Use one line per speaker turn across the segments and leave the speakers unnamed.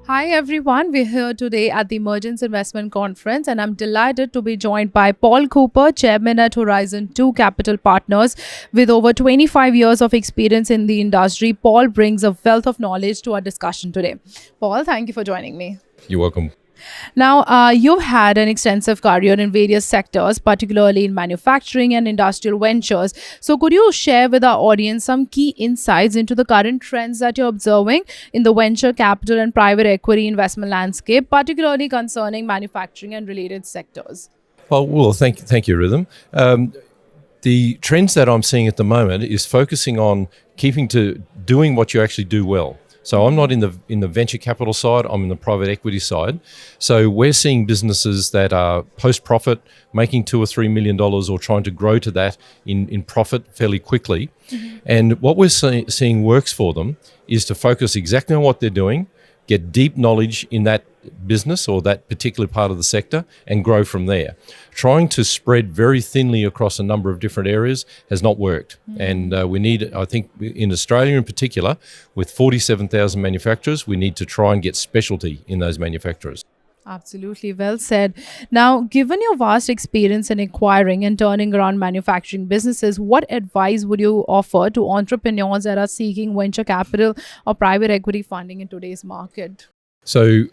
Hi everyone, we're here today at the Emergence Investment Conference and I'm delighted to be joined by Paul Cooper, Chairman at Horizon 2 Capital Partners. With over 25 years of experience in the industry, Paul brings a wealth of knowledge to our discussion today. Paul, thank you for joining me.
You're welcome.
Now, you've had an extensive career in various sectors, particularly in manufacturing and industrial ventures. So, could you share with our audience some key insights into the current trends that you're observing in the venture capital and private equity investment landscape, particularly concerning manufacturing and related sectors?
Well, thank you, Rhythm. The trends that I'm seeing at the moment is focusing on doing what you actually do well. So I'm not in the venture capital side, I'm in the private equity side. So we're seeing businesses that are post-profit, making $2 or $3 million or trying to grow to that in profit fairly quickly. Mm-hmm. And what we're seeing works for them is to focus exactly on what they're doing, get deep knowledge in that business or that particular part of the sector and grow from there. Trying to spread very thinly across a number of different areas has not worked. Mm. And we need, I think in Australia in particular, with 47,000 manufacturers, we need to try and get specialty in those manufacturers.
Absolutely, well said. Now, given your vast experience in acquiring and turning around manufacturing businesses, what advice would you offer to entrepreneurs that are seeking venture capital or private equity funding in today's market?
So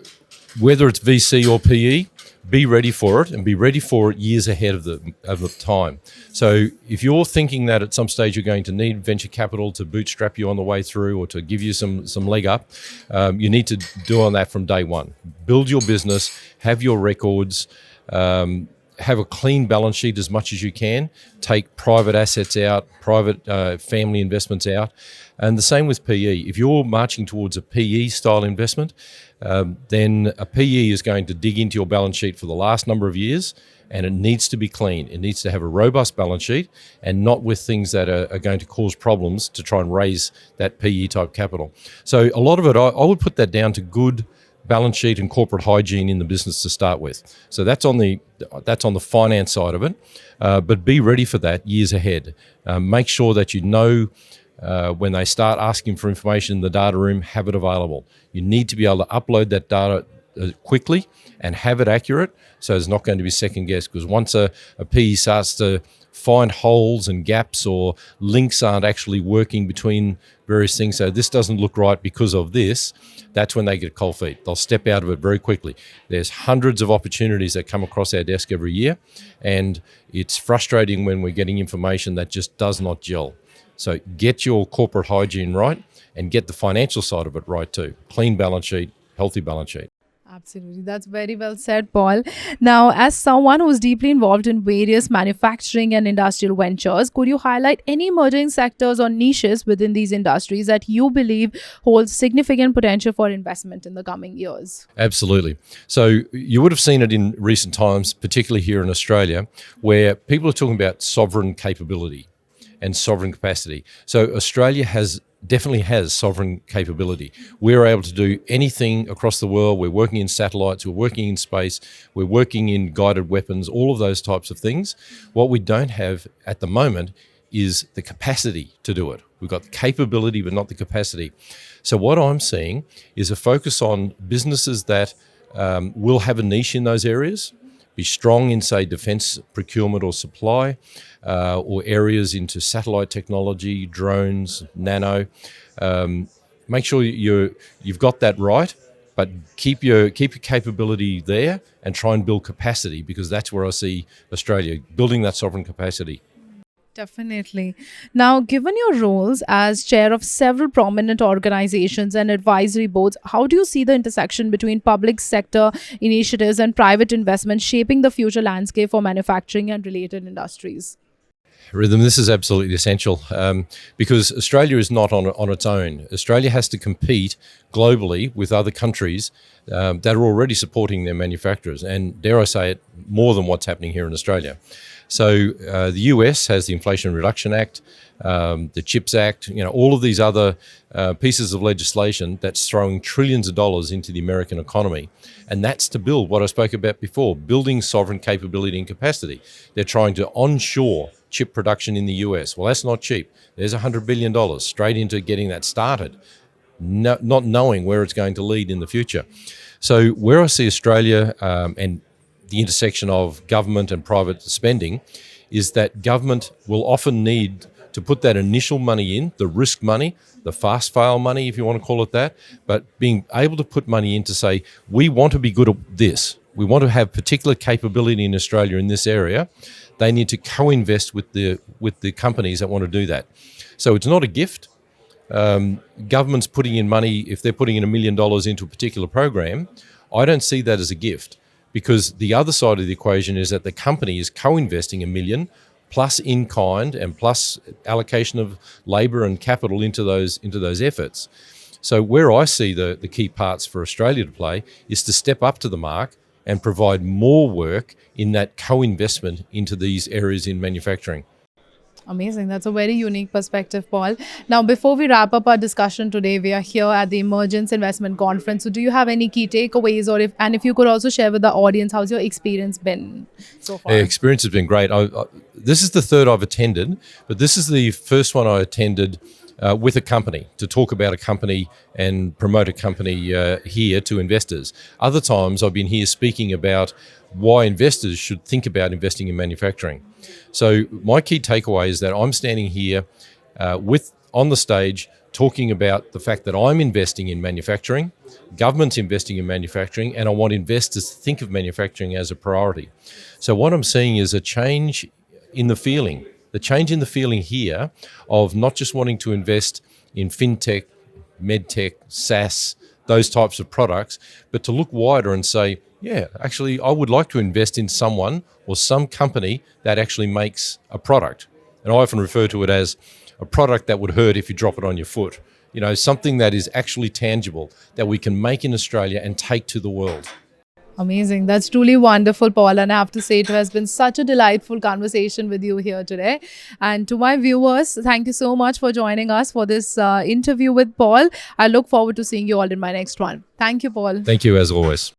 whether it's VC or PE, be ready for it and be ready for it years ahead of the time. So if you're thinking that at some stage you're going to need venture capital to bootstrap you on the way through or to give you some leg up, you need to do on that from day one. Build your business, have your records, have a clean balance sheet as much as you can, take private assets out, private family investments out. And the same with PE. If you're marching towards a PE style investment, then a PE is going to dig into your balance sheet for the last number of years, and it needs to be clean. It needs to have a robust balance sheet and not with things that are going to cause problems to try and raise that PE type capital. So a lot of it, I would put that down to good balance sheet and corporate hygiene in the business to start with. So that's on the finance side of it, but be ready for that years ahead. Make sure that you know when they start asking for information in the data room, have it available. You need to be able to upload that data quickly and have it accurate, so it's not going to be second guessed, because once a PE starts to find holes and gaps or links aren't actually working between various things, so this doesn't look right because of this, that's when they get cold feet. They'll step out of it very quickly. There's hundreds of opportunities that come across our desk every year, and it's frustrating when we're getting information that just does not gel. So get your corporate hygiene right and get the financial side of it right too. Clean balance sheet, healthy balance sheet.
Absolutely. That's very well said, Paul. Now, as someone who's deeply involved in various manufacturing and industrial ventures, could you highlight any emerging sectors or niches within these industries that you believe hold significant potential for investment in the coming years?
Absolutely. So you would have seen it in recent times, particularly here in Australia, where people are talking about sovereign capability and sovereign capacity. So Australia definitely has sovereign capability. We're able to do anything across the world. We're working in satellites, we're working in space, we're working in guided weapons, all of those types of things. What we don't have at the moment is the capacity to do it. We've got the capability, but not the capacity. So what I'm seeing is a focus on businesses that will have a niche in those areas, be strong in, say, defence procurement or supply, or areas into satellite technology, drones, nano. Make sure you've got that right, but keep your capability there and try and build capacity, because that's where I see Australia building that sovereign capacity.
Definitely. Now, given your roles as chair of several prominent organizations and advisory boards, how do you see the intersection between public sector initiatives and private investment shaping the future landscape for manufacturing and related industries?
Rhythm, this is absolutely essential because Australia is not on its own. Australia has to compete globally with other countries that are already supporting their manufacturers, and dare I say it, more than what's happening here in Australia. So the US has the Inflation Reduction Act, the CHIPS Act, all of these other pieces of legislation that's throwing trillions of dollars into the American economy. And that's to build what I spoke about before, building sovereign capability and capacity. They're trying to onshore chip production in the US. Well, that's not cheap. There's $100 billion straight into getting that started, not knowing where it's going to lead in the future. So where I see Australia and the intersection of government and private spending is that government will often need to put that initial money in, the risk money, the fast fail money, if you want to call it that, but being able to put money in to say, we want to be good at this. We want to have particular capability in Australia in this area. They need to co-invest with the companies that want to do that. So it's not a gift. Government's putting in money, if they're putting in $1 million into a particular program, I don't see that as a gift, because the other side of the equation is that the company is co-investing $1 million plus in kind and plus allocation of labour and capital into those efforts. So where I see the key parts for Australia to play is to step up to the mark and provide more work in that co-investment into these areas in manufacturing.
Amazing. That's a very unique perspective, Paul. Now, before we wrap up our discussion today, we are here at the Emergence Investment Conference. So do you have any key takeaways, or if you could also share with the audience, how's your experience been so far?
The experience has been great. This is the third I've attended, but this is the first one I attended with a company, to talk about a company and promote a company here to investors. Other times I've been here speaking about why investors should think about investing in manufacturing. So my key takeaway is that I'm standing here on the stage talking about the fact that I'm investing in manufacturing, government's investing in manufacturing, and I want investors to think of manufacturing as a priority. So what I'm seeing is a change in the feeling. The change in the feeling here of not just wanting to invest in fintech, medtech, SaaS, those types of products, but to look wider and say, yeah, actually, I would like to invest in someone or some company that actually makes a product. And I often refer to it as a product that would hurt if you drop it on your foot. You know, something that is actually tangible, that we can make in Australia and take to the world.
Amazing. That's truly wonderful, Paul. And I have to say, it has been such a delightful conversation with you here today. And to my viewers, thank you so much for joining us for this interview with Paul. I look forward to seeing you all in my next one. Thank you, Paul.
Thank you, as always.